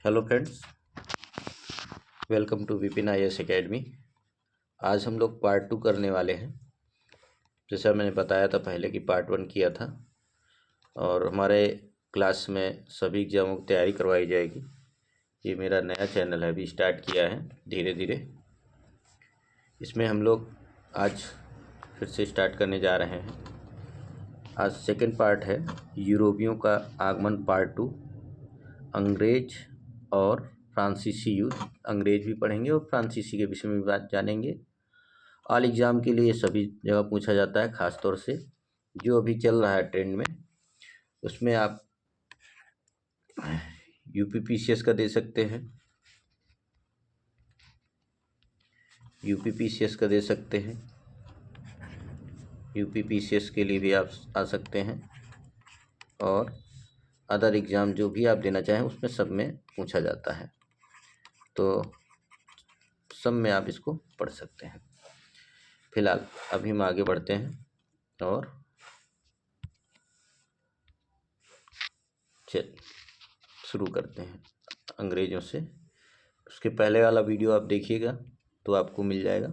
Hello friends, welcome to Vipin IAS academy. आज हम लोग पार्ट 2 करने वाले हैं। जैसा मैंने बताया था पहले कि पार्ट 1 किया था और हमारे क्लास में सभी एग्जामों की तैयारी करवाई जाएगी। ये मेरा नया चैनल है, अभी स्टार्ट किया है धीरे धीरे। इसमें हम लोग आज फिर से स्टार्ट करने जा रहे हैं। आज सेकंड पार्ट है यूरोपियों का आगमन पार्ट 2, अंग्रेज और फ्रांसीसी युद्ध। अंग्रेज भी पढ़ेंगे और फ्रांसीसी के विषय में भी बात जानेंगे। ऑल एग्ज़ाम के लिए सभी जगह पूछा जाता है, ख़ास तौर से जो अभी चल रहा है ट्रेंड में, उसमें आप UPPCS का दे सकते हैं, UPPCS का दे सकते हैं, UPPCS के लिए भी आप आ सकते हैं और अदर एग्ज़ाम जो भी आप देना चाहें उसमें सब में पूछा जाता है, तो सब में आप इसको पढ़ सकते हैं। फिलहाल अभी हम आगे बढ़ते हैं और चलिए शुरू करते हैं अंग्रेज़ों से। उसके पहले वाला वीडियो आप देखिएगा तो आपको मिल जाएगा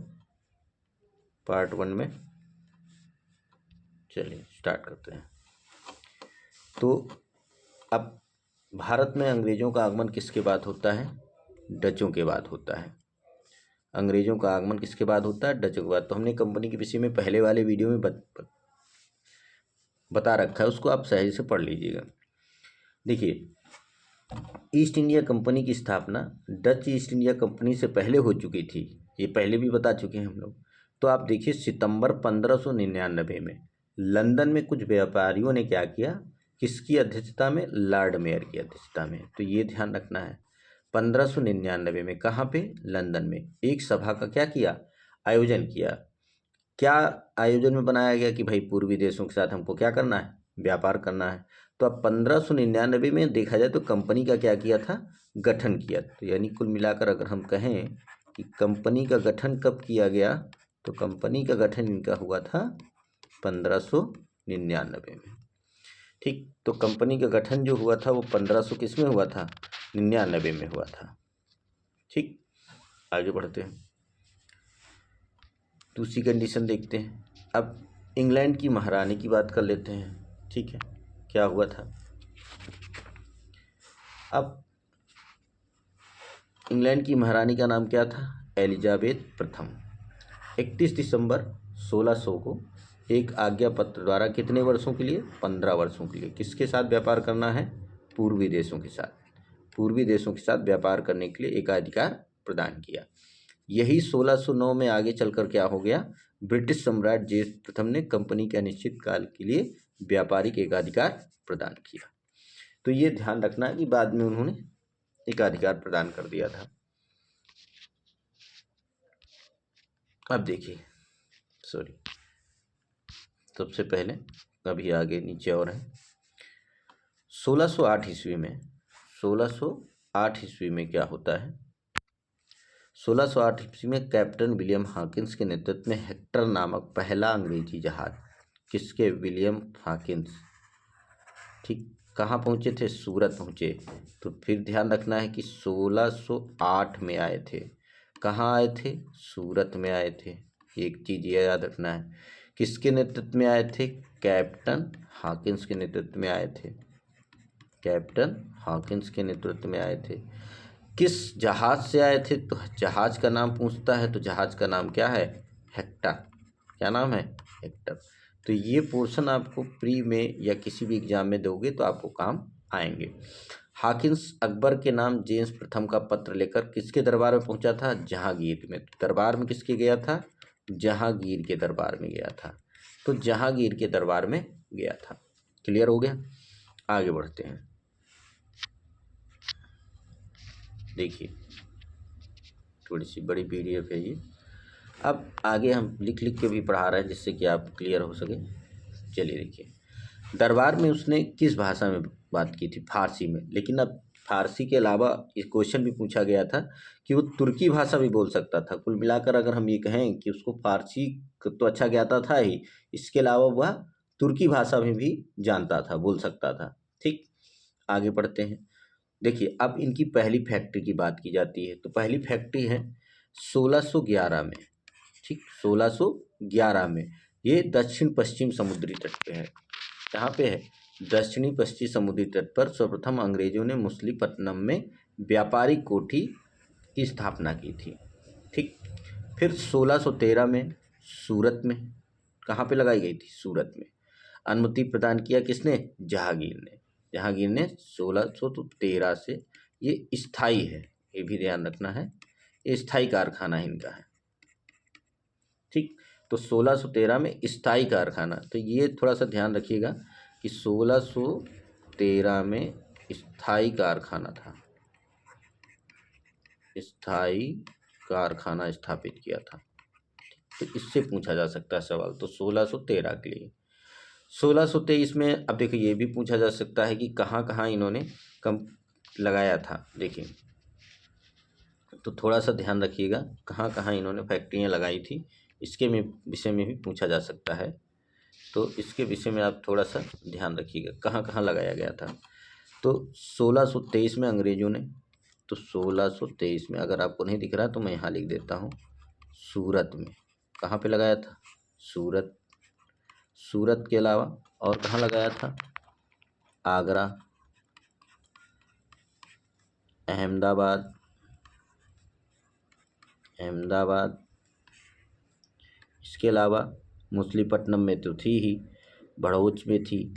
पार्ट 1 में। चलिए स्टार्ट करते हैं। तो अब भारत में अंग्रेज़ों का आगमन किसके बाद होता है? डचों के बाद होता है। अंग्रेज़ों का आगमन किसके बाद होता है? डचों के बाद। तो हमने कंपनी के विषय में पहले वाले वीडियो में बता रखा है, उसको आप सही से पढ़ लीजिएगा। देखिए, ईस्ट इंडिया कंपनी की स्थापना डच ईस्ट इंडिया कंपनी से पहले हो चुकी थी, ये पहले भी बता चुके हैं हम लोग। तो आप देखिए, सितंबर 1599 में लंदन में कुछ व्यापारियों ने क्या किया, किसकी अध्यक्षता में? लॉर्ड मेयर की अध्यक्षता में। तो ये ध्यान रखना है, 1599 में कहाँ पे? लंदन में एक सभा का क्या किया? आयोजन किया। क्या आयोजन में बनाया गया कि भाई पूर्वी देशों के साथ हमको क्या करना है? व्यापार करना है। तो अब 1599 में देखा जाए तो कंपनी का क्या किया था? गठन किया। तो यानी कुल मिलाकर अगर हम कहें कि कंपनी का गठन कब किया गया, तो कंपनी का गठन इनका हुआ था 1599 में। ठीक, तो कंपनी का गठन जो हुआ था वो 1500 किस में हुआ था? 99 में हुआ था। ठीक, आगे बढ़ते हैं, दूसरी कंडीशन देखते हैं। अब इंग्लैंड की महारानी की बात कर लेते हैं। ठीक है, क्या हुआ था? अब इंग्लैंड की महारानी का नाम क्या था? एलिजाबेथ प्रथम। 31 दिसंबर 1600 को एक आज्ञा पत्र द्वारा कितने वर्षों के लिए? 15 वर्षों के लिए किसके साथ व्यापार करना है? पूर्वी देशों के साथ। पूर्वी देशों के साथ व्यापार करने के लिए एकाधिकार प्रदान किया। यही 1609 में आगे चलकर क्या हो गया? ब्रिटिश सम्राट जेम्स प्रथम ने कंपनी के अनिश्चित काल के लिए व्यापारिक एकाधिकार प्रदान किया। तो ये ध्यान रखना कि बाद में उन्होंने एकाधिकार प्रदान कर दिया था। अब देखिए, सबसे पहले अभी आगे नीचे और है 1608 ईस्वी में। 1608 ईस्वी में क्या होता है? 1608 ईस्वी में कैप्टन विलियम हॉकिंस के नेतृत्व में हेक्टर नामक पहला अंग्रेजी जहाज, किसके? William Hawkins. ठीक, कहाँ पहुँचे थे? सूरत पहुँचे। तो फिर ध्यान रखना है कि 1608 में आए थे। कहाँ आए थे? सूरत में आए थे। एक चीज़ ये याद रखना है, किसके नेतृत्व में आए थे? कैप्टन हॉकिंस के नेतृत्व में आए थे। कैप्टन हॉकिंस के नेतृत्व में आए थे। किस जहाज से आए थे? तो जहाज का नाम पूछता है, तो जहाज का नाम क्या है? हेक्टर। क्या नाम है? हेक्टर। तो ये पोर्शन आपको प्री में या किसी भी एग्जाम में दोगे तो आपको काम आएंगे। हॉकिंस अकबर के नाम जेम्स प्रथम का पत्र लेकर किसके दरबार में पहुंचा था? जहांगीर में। दरबार में किसके गया था? जहांगीर के दरबार में गया था। तो जहांगीर के दरबार में गया था। क्लियर हो गया? आगे बढ़ते हैं। देखिए, थोड़ी सी बड़ी PDF है ये। अब आगे हम लिख लिख के भी पढ़ा रहे हैं जिससे कि आप क्लियर हो सके। चलिए देखिए, दरबार में उसने किस भाषा में बात की थी? फारसी में। लेकिन अब फारसी के अलावा इस क्वेश्चन भी पूछा गया था कि वो तुर्की भाषा भी बोल सकता था। कुल मिलाकर अगर हम ये कहें कि उसको फारसी तो अच्छा ज्ञाता था ही, इसके अलावा वह तुर्की भाषा में भी जानता था, बोल सकता था। ठीक, आगे बढ़ते हैं। देखिए अब इनकी पहली फैक्ट्री की बात की जाती है, तो पहली फैक्ट्री है 1611 में। ठीक, 1611 में। ये दक्षिण पश्चिम समुद्री तट पे है। कहाँ पे है? दक्षिणी पश्चिमी समुद्री तट पर सर्वप्रथम अंग्रेजों ने मछलीपट्टनम में व्यापारिक कोठी की स्थापना की थी। ठीक, फिर 1613 में सूरत में, कहाँ पे लगाई गई थी? सूरत में। अनुमति प्रदान किया किसने? जहांगीर ने। जहांगीर ने 1613 से, ये स्थाई है, ये भी ध्यान रखना है, ये स्थाई कारखाना इनका है। ठीक, तो 1613 में स्थाई कारखाना, तो ये थोड़ा सा ध्यान रखिएगा कि 1613 में स्थाई कारखाना था, स्थाई कारखाना स्थापित किया था। तो इससे पूछा जा सकता है सवाल, तो 1613 के लिए। 1623 में अब देखिए ये भी पूछा जा सकता है कि कहाँ कहाँ इन्होंने कम लगाया था। देखिए तो थोड़ा सा ध्यान रखिएगा कहाँ कहाँ इन्होंने फैक्ट्रियाँ लगाई थी, इसके विषय में भी पूछा जा सकता है। तो इसके विषय में आप थोड़ा सा ध्यान रखिएगा कहाँ कहाँ लगाया गया था। तो 1623 में अंग्रेजों ने, तो 1623 में अगर आपको नहीं दिख रहा तो मैं यहाँ लिख देता हूँ, सूरत में। कहाँ पे लगाया था? सूरत। सूरत के अलावा और कहाँ लगाया था? आगरा, अहमदाबाद, इसके अलावा मछलीपट्टनम में तो थी ही, भड़ोच में थी।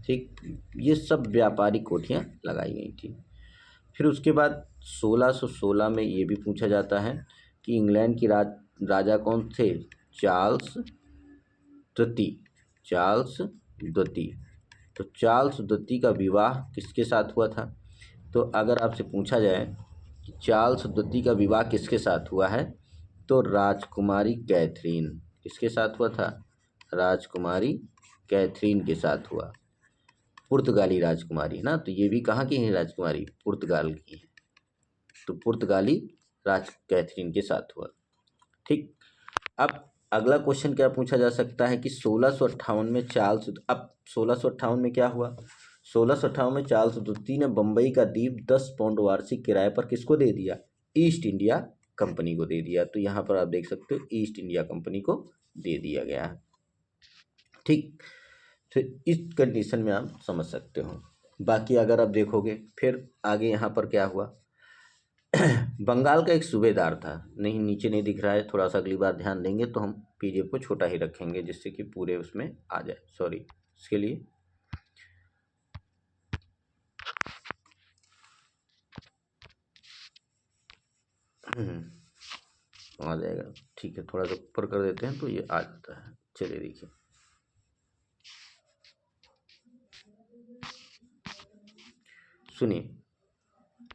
ठीक, ये सब व्यापारिक कोठियाँ लगाई गई थी। फिर उसके बाद 1616 में ये भी पूछा जाता है कि इंग्लैंड की राजा कौन थे? चार्ल्स द्वितीय। चार्ल्स द्वितीय। तो चार्ल्स द्वितीय का विवाह किसके साथ हुआ था? तो अगर आपसे पूछा जाए कि चार्ल्स द्वितीय का विवाह किसके साथ हुआ है, तो राजकुमारी कैथरीन। किसके साथ हुआ था? राजकुमारी कैथरीन के साथ हुआ। पुर्तगाली राजकुमारी है ना, तो ये भी कहाँ की है राजकुमारी? पुर्तगाल की है। तो पुर्तगाली राज कैथरीन के साथ हुआ। ठीक, अब अगला क्वेश्चन क्या पूछा जा सकता है कि 1658 में चार्ल्स, अब 1658 में क्या हुआ? 1658 में चार्ल्स द्वितीय ने बम्बई का द्वीप 10 पाउंड वार्षिक किराए पर किसको दे दिया? ईस्ट इंडिया कंपनी को दे दिया। तो यहाँ पर आप देख सकते हो ईस्ट इंडिया कंपनी को दे दिया गया है। ठीक, तो इस कंडीशन में आप समझ सकते हो। बाकी अगर आप देखोगे फिर आगे यहाँ पर क्या हुआ, बंगाल का एक सूबेदार था, नहीं नीचे नहीं दिख रहा है, थोड़ा सा अगली बार ध्यान देंगे तो हम पीडीएफ को छोटा ही रखेंगे जिससे कि पूरे उसमें आ जाए। सॉरी इसके लिए। आ जाएगा, ठीक है, थोड़ा सा ऊपर कर देते हैं तो ये आ जाता है। चलिए देखिए, सुनिए,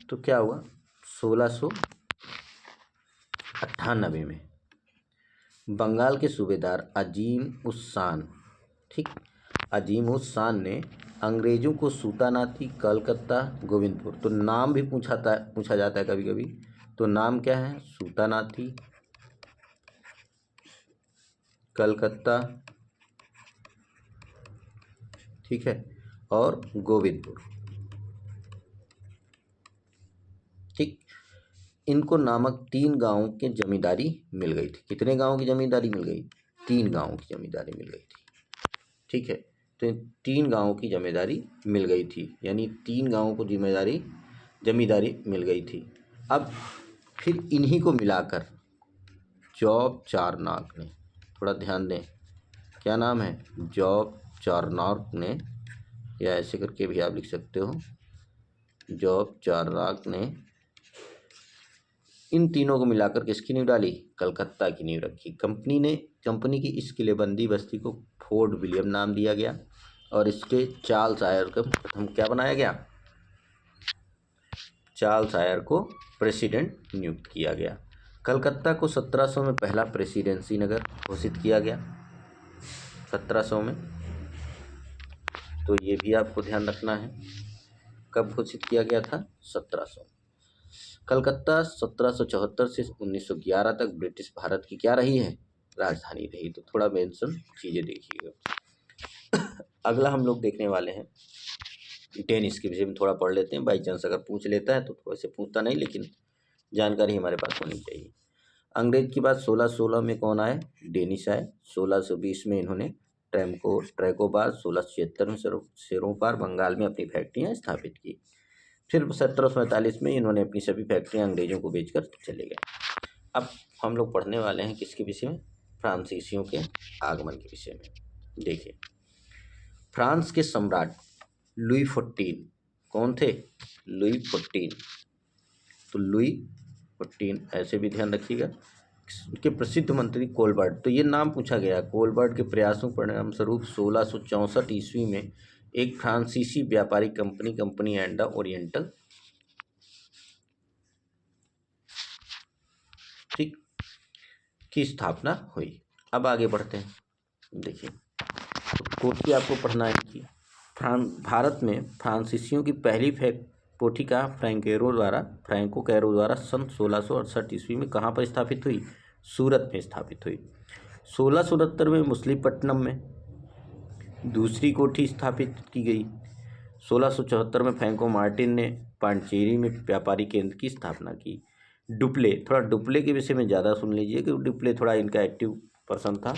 तो क्या हुआ 1698 में बंगाल के सूबेदार अजीम उस शान, ठीक, अजीम उस शान ने अंग्रेजों को सूतानाती, कलकत्ता, गोविंदपुर, तो नाम भी पूछा जाता है कभी कभी, तो नाम क्या है? सूतानाती, कलकत्ता, ठीक है, और गोविंदपुर। ठीक, इनको नामक 3 गांवों की जमींदारी मिल गई थी। कितने गांवों की जमींदारी मिल गई? 3 गांवों की जमींदारी मिल गई थी। ठीक है, तो 3 गांवों की जमींदारी मिल गई थी, यानी 3 गांवों को जमींदारी मिल गई थी। अब फिर इन्हीं को मिलाकर जॉब चारनॉक ने, थोड़ा ध्यान दें, क्या नाम है? जॉब चारनॉक ने, या ऐसे करके भी आप लिख सकते हो, जॉब चारनॉक ने इन तीनों को मिलाकर किसकी नींव डाली? कलकत्ता की नींव रखी। कंपनी की इस किलेबंदी बस्ती को फोर्ट विलियम नाम दिया गया और इसके चार्ल्स आयर को प्रथम क्या बनाया गया? चार्ल्स आयर को प्रेसिडेंट नियुक्त किया गया। कलकत्ता को 1700 में पहला प्रेसिडेंसी नगर घोषित किया गया, 1700 में। तो ये भी आपको ध्यान रखना है, कब घोषित किया गया था? 1700। कलकत्ता 1774 से 1911 तक ब्रिटिश भारत की क्या रही है? राजधानी रही। तो थोड़ा मेंशन चीज़ें देखिएगा। अगला हम लोग देखने वाले हैं टेनिस के विषय में थोड़ा पढ़ लेते हैं, बाई चांस अगर पूछ लेता है तो वैसे पूछता नहीं, लेकिन जानकारी हमारे पास होनी चाहिए। अंग्रेज की बात 1616 में कौन आए? डेनिस आए। 1620 में इन्होंने ट्रैकोबार, 1676 में शेरोपार बंगाल में अपनी फैक्ट्रियाँ स्थापित की। फिर 1745 में इन्होंने अपनी सभी फैक्ट्रियाँ अंग्रेजों को बेचकर चले गए। अब हम लोग पढ़ने वाले हैं किसके विषय में? फ्रांसीसियों के आगमन के विषय में। देखिए, फ्रांस के सम्राट लुई 14 कौन थे? लुई 14। तो लुई 14 ऐसे भी ध्यान रखिएगा। उनके प्रसिद्ध मंत्री कोलबर्ट, तो ये नाम पूछा गया। कोलबर्ट के प्रयासों परिणाम स्वरूप 1664 ईस्वी में एक फ्रांसीसी व्यापारिक कंपनी एंड द ओरिएंटल, ठीक, की स्थापना हुई। अब आगे बढ़ते हैं। देखिए, तो कोठी आपको पढ़ना है कि भारत में फ्रांसीसियों की पहली पोठिका फ्रैंको कैरो द्वारा सन 1668 ईस्वी में कहाँ पर स्थापित हुई? सूरत में स्थापित हुई। 1669 में मछलीपट्टनम में दूसरी कोठी स्थापित की गई। 1674 में फ्रैंको मार्टिन ने पांडिचेरी में व्यापारी केंद्र की स्थापना की। डुप्ले के विषय में ज़्यादा सुन लीजिए कि डुप्ले थोड़ा इनका एक्टिव पर्सन था।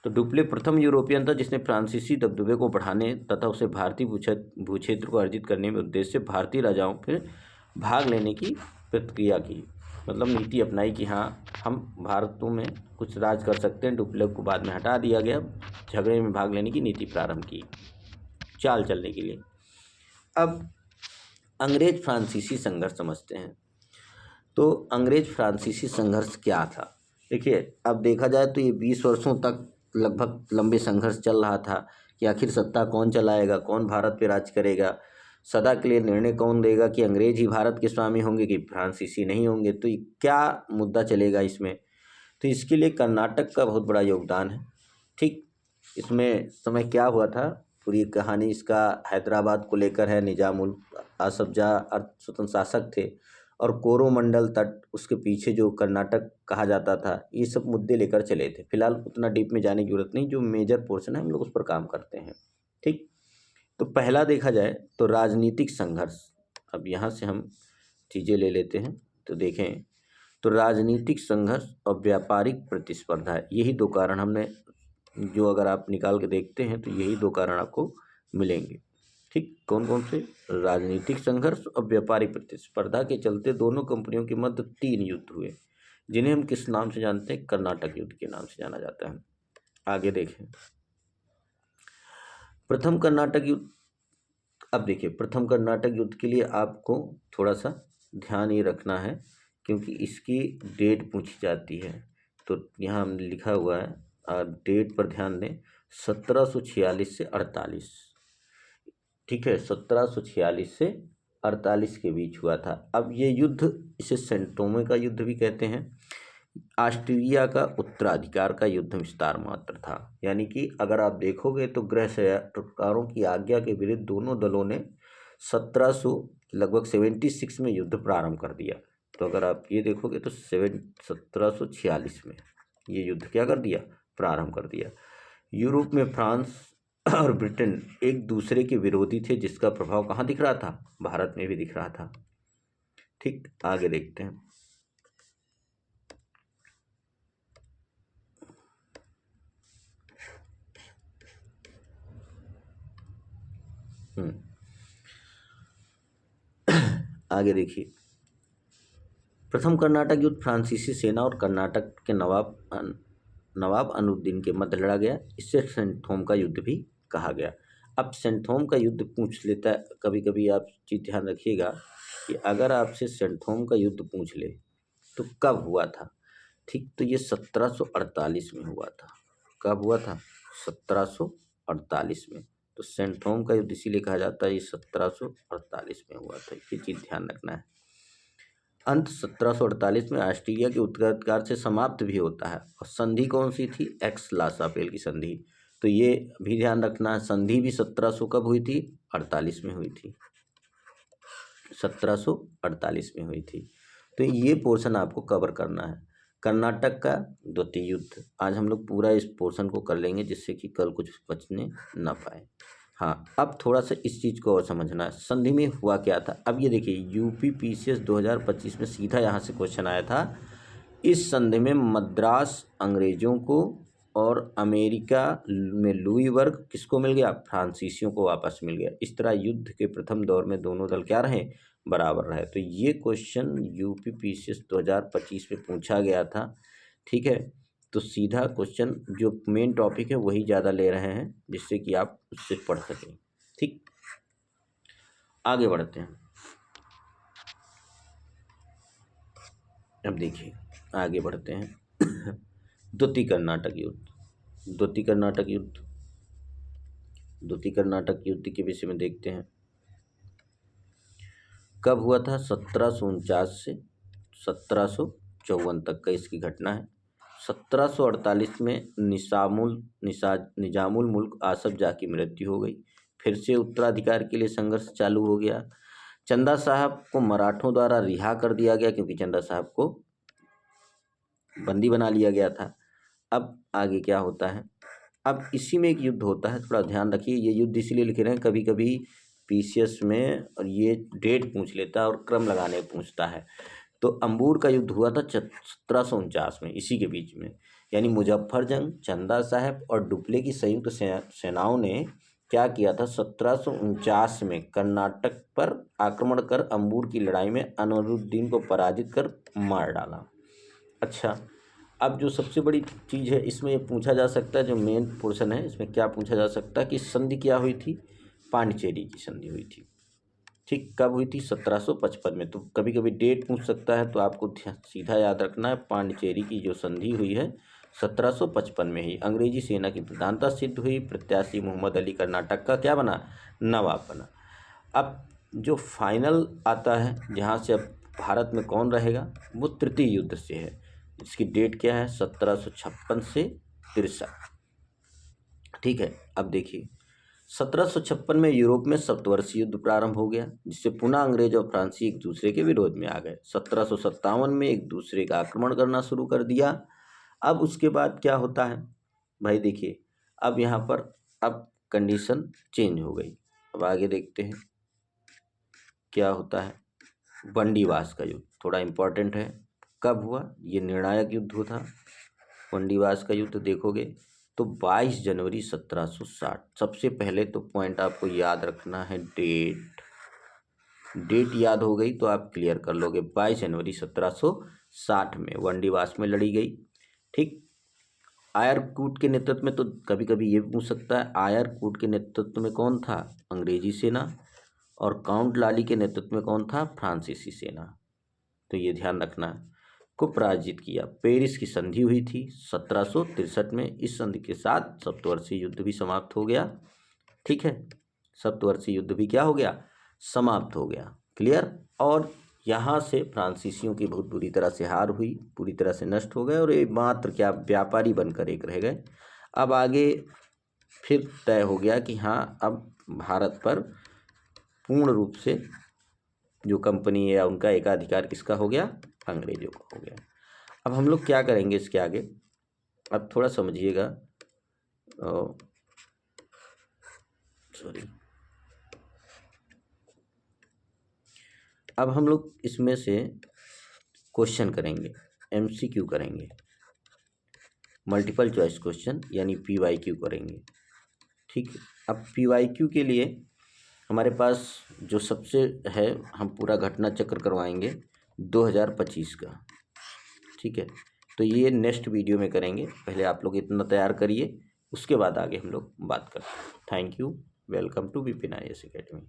तो डुप्ले प्रथम यूरोपियन था जिसने फ्रांसीसी दबदबे को बढ़ाने तथा उसे भारतीय भूक्षेत्र को अर्जित करने में उद्देश्य से भारतीय राजाओं के भाग लेने की प्रतिक्रिया की, मतलब नीति अपनाई कि हाँ, हम भारतों में कुछ राज कर सकते हैं। डुप्ले को बाद में हटा दिया गया, झगड़े में भाग लेने की नीति प्रारंभ की, चाल चलने के लिए। अब अंग्रेज फ्रांसीसी संघर्ष समझते हैं। तो अंग्रेज फ्रांसीसी संघर्ष क्या था? देखिए, अब देखा जाए तो ये 20 वर्षों तक लगभग लंबे संघर्ष चल रहा था कि आखिर सत्ता कौन चलाएगा, कौन भारत पे राज करेगा, सदा के लिए निर्णय कौन देगा कि अंग्रेज ही भारत के स्वामी होंगे कि फ्रांसीसी नहीं होंगे, तो ये क्या मुद्दा चलेगा इसमें। तो इसके लिए कर्नाटक का बहुत बड़ा योगदान है। ठीक, इसमें समय क्या हुआ था, पूरी कहानी इसका हैदराबाद को लेकर है। निजामुल आसफ जाह स्वतंत्र शासक थे और कोरोमंडल तट, उसके पीछे जो कर्नाटक कहा जाता था, ये सब मुद्दे लेकर चले थे। फिलहाल उतना डीप में जाने की जरूरत नहीं, जो मेजर पोर्शन है हम लोग उस पर काम करते हैं। ठीक, तो पहला देखा जाए तो राजनीतिक संघर्ष। अब यहाँ से हम चीज़ें ले लेते हैं। तो देखें, तो राजनीतिक संघर्ष और व्यापारिक प्रतिस्पर्धा, यही दो कारण हमने, जो अगर आप निकाल के देखते हैं तो यही दो कारण आपको मिलेंगे। ठीक, कौन कौन से? राजनीतिक संघर्ष और व्यापारिक प्रतिस्पर्धा के चलते दोनों कंपनियों के मध्य 3 युद्ध हुए, जिन्हें हम किस नाम से जानते हैं? कर्नाटक युद्ध के नाम से जाना जाता है। आगे देखें, प्रथम कर्नाटक युद्ध। अब देखिए, प्रथम कर्नाटक युद्ध के लिए आपको थोड़ा सा ध्यान ये रखना है, क्योंकि इसकी डेट पूछी जाती है। तो यहाँ हमने लिखा हुआ है, डेट पर ध्यान दें, 1746 से 48। ठीक है, 1746 से 48 के बीच हुआ था। अब ये युद्ध, इसे सेंट थोमे का युद्ध भी कहते हैं। ऑस्ट्रिया का उत्तराधिकार का युद्ध विस्तार मात्र था, यानी कि अगर आप देखोगे तो गृह सरकारों की आज्ञा के विरुद्ध दोनों दलों ने 1776 में युद्ध प्रारंभ कर दिया। तो अगर आप ये देखोगे तो 1746 में ये युद्ध क्या कर दिया? प्रारंभ कर दिया। यूरोप में फ्रांस और ब्रिटेन एक दूसरे के विरोधी थे, जिसका प्रभाव कहाँ दिख रहा था? भारत में भी दिख रहा था। ठीक, आगे देखते हैं। आगे देखिए, प्रथम कर्नाटक युद्ध फ्रांसीसी सेना और कर्नाटक के नवाब अनुद्दीन के मध्य लड़ा गया। इससे सेंट थोम का युद्ध भी कहा गया। अब सेंट थोम का युद्ध पूछ लेता है, कभी कभी आप चीज़ ध्यान रखिएगा कि अगर आपसे सेंट थोम का युद्ध पूछ ले तो कब हुआ था? ठीक, तो ये 1748 में हुआ था। कब हुआ था? 1748 में। तो सेंट थोम का युद्ध इसीलिए कहा जाता है ये 1748 में हुआ था, ये चीज़ ध्यान रखना है। अंत 1748 में ऑस्ट्रिया के उत्तराधिकार से समाप्त भी होता है। और संधि कौन सी थी? एक्स ला शापेल की संधि। तो ये भी ध्यान रखना है, संधि भी 1700 कब हुई थी? 48 में हुई थी, 1748 में हुई थी। तो ये पोर्शन आपको कवर करना है। कर्नाटक का द्वितीय युद्ध, आज हम लोग पूरा इस पोर्शन को कर लेंगे, जिससे कि कल कुछ बचने ना पाए। हाँ, अब थोड़ा सा इस चीज़ को और समझना है, संधि में हुआ क्या था। अब ये देखिए यूपी पीसीएस 2025 में सीधा यहाँ से क्वेश्चन आया था। इस संधि में मद्रास अंग्रेजों को और अमेरिका में लुईबर्ग किसको मिल गया, फ्रांसीसियों को वापस मिल गया। इस तरह युद्ध के प्रथम दौर में दोनों दल क्या रहे, बराबर रहे। तो ये क्वेश्चन यूपी पीसीएस 2025 में पूछा गया था। ठीक है, तो सीधा क्वेश्चन जो मेन टॉपिक है वही ज़्यादा ले रहे हैं, जिससे कि आप उससे पढ़ सकें। ठीक, आगे बढ़ते हैं। अब देखिए आगे बढ़ते हैं। द्वितीय कर्नाटक युद्ध, द्वितीय कर्नाटक युद्ध, द्वितीय कर्नाटक युद्ध के विषय में देखते हैं। कब हुआ था, 1749 से 1754 तक का इसकी घटना है। 1748 में निजामुल मुल्क आसफ जाह की मृत्यु हो गई। फिर से उत्तराधिकार के लिए संघर्ष चालू हो गया। चंदा साहब को मराठों द्वारा रिहा कर दिया गया, क्योंकि चंदा साहब को बंदी बना लिया गया था। अब आगे क्या होता है, अब इसी में एक युद्ध होता है, थोड़ा ध्यान रखिए। ये युद्ध इसलिए लिख रहे हैं, कभी कभी पीसीएस में और ये डेट पूछ लेता है और क्रम लगाने पूछता है। तो अंबूर का युद्ध हुआ था 1749 में, इसी के बीच में, यानी मुजफ्फर जंग, चंदा साहब और डुप्ले की संयुक्त सेनाओं ने क्या किया था, 1749 में कर्नाटक पर आक्रमण कर अंबूर की लड़ाई में अनवरुद्दीन को पराजित कर मार डाला। अच्छा, अब जो सबसे बड़ी चीज़ है इसमें ये पूछा जा सकता है, जो मेन पोर्शन है इसमें क्या पूछा जा सकता है कि संधि क्या हुई थी, पांडिचेरी की संधि हुई थी। ठीक, कब हुई थी, 1755 में। तो कभी कभी डेट पूछ सकता है, तो आपको सीधा याद रखना है, पांडिचेरी की जो संधि हुई है 1755 में ही। अंग्रेजी सेना की प्रधानता सिद्ध हुई। प्रत्याशी मोहम्मद अली कर्नाटक का क्या बना, नवाब बना। अब जो फाइनल आता है, जहाँ से अब भारत में कौन रहेगा, वो तृतीय युद्ध से है। इसकी डेट क्या है, 1756 से 63। ठीक है, अब देखिए 1756 में यूरोप में सप्तवर्षीय युद्ध प्रारंभ हो गया, जिससे पुनः अंग्रेज और फ्रांसी एक दूसरे के विरोध में आ गए। 1757 में एक दूसरे का आक्रमण करना शुरू कर दिया। अब उसके बाद क्या होता है भाई, देखिए अब यहाँ पर अब कंडीशन चेंज हो गई। अब आगे देखते हैं क्या होता है। बंडीवास का युद्ध थोड़ा इम्पोर्टेंट है। कब हुआ, ये निर्णायक युद्ध था। बंडीवास का युद्ध देखोगे तो 22 जनवरी 1760। सबसे पहले तो पॉइंट आपको याद रखना है, डेट याद हो गई तो आप क्लियर कर लोगे। 22 जनवरी 1760 में बंडीवास में लड़ी गई। ठीक, आयरकूट के नेतृत्व में, तो कभी कभी ये पूछ सकता है आयरकूट के नेतृत्व में कौन था, अंग्रेजी सेना, और काउंट लाली के नेतृत्व में कौन था, फ्रांसीसी सेना। तो ये ध्यान रखना है, को पराजित किया। पेरिस की संधि हुई थी 1763 में। इस संधि के साथ सप्तवर्षीय युद्ध भी समाप्त हो गया। ठीक है, सप्तवर्षीय युद्ध भी क्या हो गया, समाप्त हो गया। क्लियर। और यहाँ से फ्रांसीसियों की बहुत बुरी तरह से हार हुई, पूरी तरह से नष्ट हो गए, और ये मात्र क्या व्यापारी बनकर एक रह गए। अब आगे फिर तय हो गया कि हाँ, अब भारत पर पूर्ण रूप से जो कंपनी है उनका एकाधिकार किसका हो गया, अंग्रेजों का हो गया। अब हम लोग क्या करेंगे इसके आगे, अब थोड़ा समझिएगा। सॉरी, अब हम लोग इसमें से क्वेश्चन करेंगे, एमसीक्यू करेंगे, मल्टीपल चॉइस क्वेश्चन यानी पीवाईक्यू करेंगे। ठीक है, अब पीवाईक्यू के लिए हमारे पास जो सबसे है, हम पूरा घटना चक्र करवाएंगे 2025 का। ठीक है, तो ये नेक्स्ट वीडियो में करेंगे। पहले आप लोग इतना तैयार करिए, उसके बाद आगे हम लोग बात करते हैं। Thank you, welcome to Vipin IAS academy.